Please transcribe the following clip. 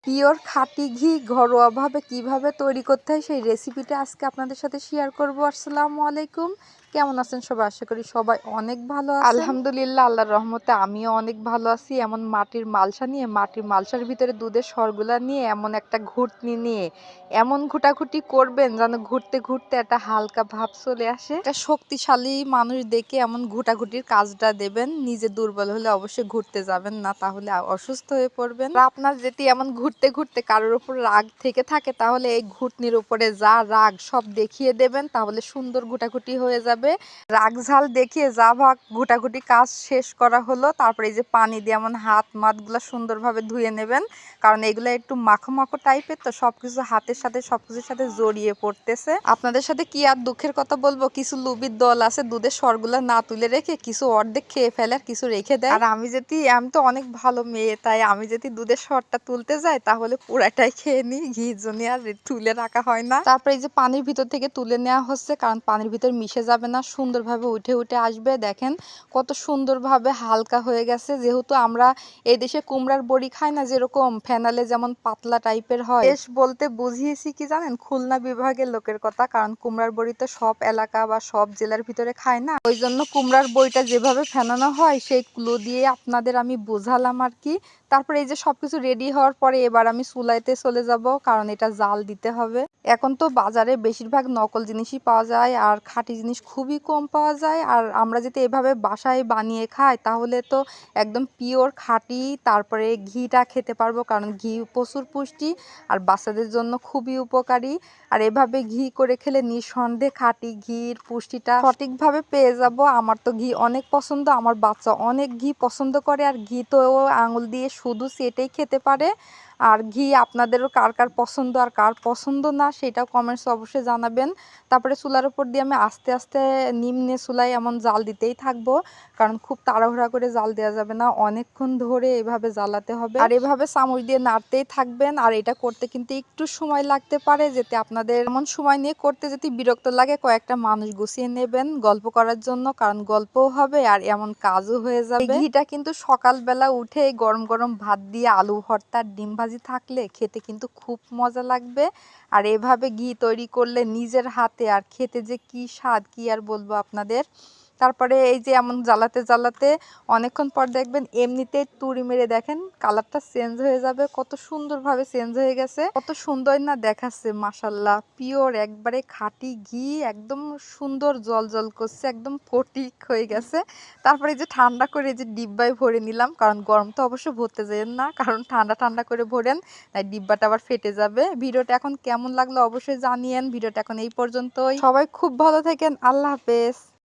Pure খাঁটি ঘি ঘরোয়াভাবে কিভাবে তৈরি করতে হয় সেই রেসিপিটা আজকে আপনাদের সাথে শেয়ার করব। আসসালামু আলাইকুম, কেমন আছেন সবাই? আশা করি সবাই অনেক ভালো আছেন। আলহামদুলিল্লাহ, আল্লাহর রহমতে আমিও অনেক ভালো আছি। এমন মাটির মালসা নিয়ে, মাটির মালসার ভিতরে দুধের সরগুলা নিয়ে, এমন একটা ঘুটনি নিয়ে এমন ঘুটাঘুটি করবেন যেন ঘুরতে ঘুরতে একটা হালকা ভাব চলে আসে। একটা শক্তিশালী মানুষ দেখে এমন ঘুটাঘুটির কাজটা দেবেন। নিজে দুর্বল হলে অবশ্যই ঘুরতে যাবেন না, তাহলে অসুস্থ হয়ে পড়বেন। আপনার যদি এমন ঘুরতে ঘুরতে কারোর উপর রাগ থেকে থাকে, তাহলে এই ঘুটনির উপরে যা রাগ সব দেখিয়ে দেবেন, তাহলে সুন্দর ঘুটাঘুটি হয়ে যাবে। রাগ ঝাল দেখিয়ে যা ভাগ ঘুটাঘুটি কাজ শেষ করা হলো, তারপরে এই যে পানি দিয়ে এমন হাত মাথগুলো সুন্দরভাবে ধুয়ে নেবেন, কারণ এগুলো একটু মাখো মাখো টাইপের, তো সবকিছু হাতের সাথে সবকিছুর সাথে জড়িয়ে পড়তেছে। আপনাদের সাথে কি আর দুঃখের কথা বলবো, কিছু লুবির দল আছে দুধের সরগুলা না তুলে রেখে কিছু অর্ধেক খেয়ে ফেলে আর কিছু রেখে দেয়। আর আমি তো অনেক ভালো মেয়ে, তাই আমি যদি দুধের সরটা তুলতে যাই তাহলে পুরাটাই খেয়ে নিই, ঘির জন্য আর তুলে রাখা হয় না। তারপরে এই যে পানির ভিতর থেকে তুলে নেওয়া হচ্ছে, কারণ পানির ভিতর মিশে যাবে না, সুন্দরভাবে উঠে উঠে আসবে। দেখেন কত সুন্দরভাবে হালকা হয়ে গেছে। যেহেতু আমরা এই দেশে কুমড়ার বড়ি খাই না, যেরকম ফেনালে যেমন পাতলা টাইপের হয়, দেশ বলতে বুঝিয়েছি কি জানেন, খুলনা বিভাগের লোকের কথা, কারণ কুমড়ার বড়ি তো সব এলাকা বা সব জেলার ভিতরে খায় না। ওই জন্য কুমড়ার বড়িটা যেভাবে ফেনানো হয় সেই ক্লু দিয়ে আপনাদের আমি বোঝালাম আর কি। তারপরে এই যে সবকিছু রেডি হওয়ার পরে এবার আমি চুলাইতে চলে যাব, কারণ এটা জাল দিতে হবে। এখন তো বাজারে বেশিরভাগ নকল জিনিসই পাওয়া যায়, আর খাঁটি জিনিস খুবই কম পাওয়া যায়। আর আমরা যদি এভাবে বাসায় বানিয়ে খাই তাহলে তো একদম পিওর খাঁটি তারপরে ঘিটা খেতে পারবো, কারণ ঘি প্রচুর পুষ্টি আর বাচ্চাদের জন্য খুবই উপকারী। আর এভাবে ঘি করে খেলে নিঃসন্দেহে খাঁটি ঘির পুষ্টিটা সঠিকভাবে পেয়ে যাব। আমার তো ঘি অনেক পছন্দ, আমার বাচ্চা অনেক ঘি পছন্দ করে, আর ঘি তো আঙুল দিয়ে শুধু সেটাই খেতে পারে। আর ঘি আপনাদেরও কার কার পছন্দ আর কার পছন্দ না সেটাও কমেন্টস অবশ্যই জানাবেন। তারপরে চুলার উপর দিয়ে আমি আস্তে আস্তে নিম্নে চুলায় এমন জাল দিতেই থাকবো, কারণ খুব তাড়াহুড়া করে জাল দেওয়া যাবে না, অনেকক্ষণ ধরে এভাবে জ্বালাতে হবে। আর এভাবে চামচ দিয়ে নাড়তেই থাকবেন। আর এটা করতে কিন্তু একটু সময় লাগতে পারে, যেতে আপনাদের এমন সময় নিয়ে করতে যদি বিরক্ত লাগে কয়েকটা মানুষ গুছিয়ে নেবেন গল্প করার জন্য, কারণ গল্পও হবে আর এমন কাজও হয়ে যাবে। ঘিটা কিন্তু সকালবেলা উঠে গরম গরম ভাত দিয়ে আলু ভর্তা ডিম ভাজি থাকলে খেতে কিন্তু খুব মজা লাগবে। আর এভাবে ঘি তৈরি করলে নিজের হাতে আর খেতে যে কি স্বাদ, কি আর বলবো আপনাদের। তারপরে এই যে এমন জ্বালাতে জ্বালাতে অনেকক্ষণ পর দেখবেন এমনিতে তুড়ি মেরে দেখেন কালারটা চেঞ্জ হয়ে যাবে, কত সুন্দরভাবে চেঞ্জ হয়ে গেছে, কত সুন্দর না দেখাচ্ছে। মাশাল্লাহ, পিওর একবারে খাঁটি ঘি, একদম সুন্দর জল জল করছে, একদম ফটিক হয়ে গেছে। তারপরে এই যে ঠান্ডা করে যে ডিব্বায় ভরে নিলাম, কারণ গরম তো অবশ্যই ভরতে যাবেন না, কারণ ঠান্ডা ঠান্ডা করে ভরেন, তাই ডিব্বাটা আবার ফেটে যাবে। ভিডিওটা এখন কেমন লাগলো অবশ্যই জানিয়েন। ভিডিওটা এখন এই পর্যন্তই, সবাই খুব ভালো থাকেন, আল্লাহ হাফেজ।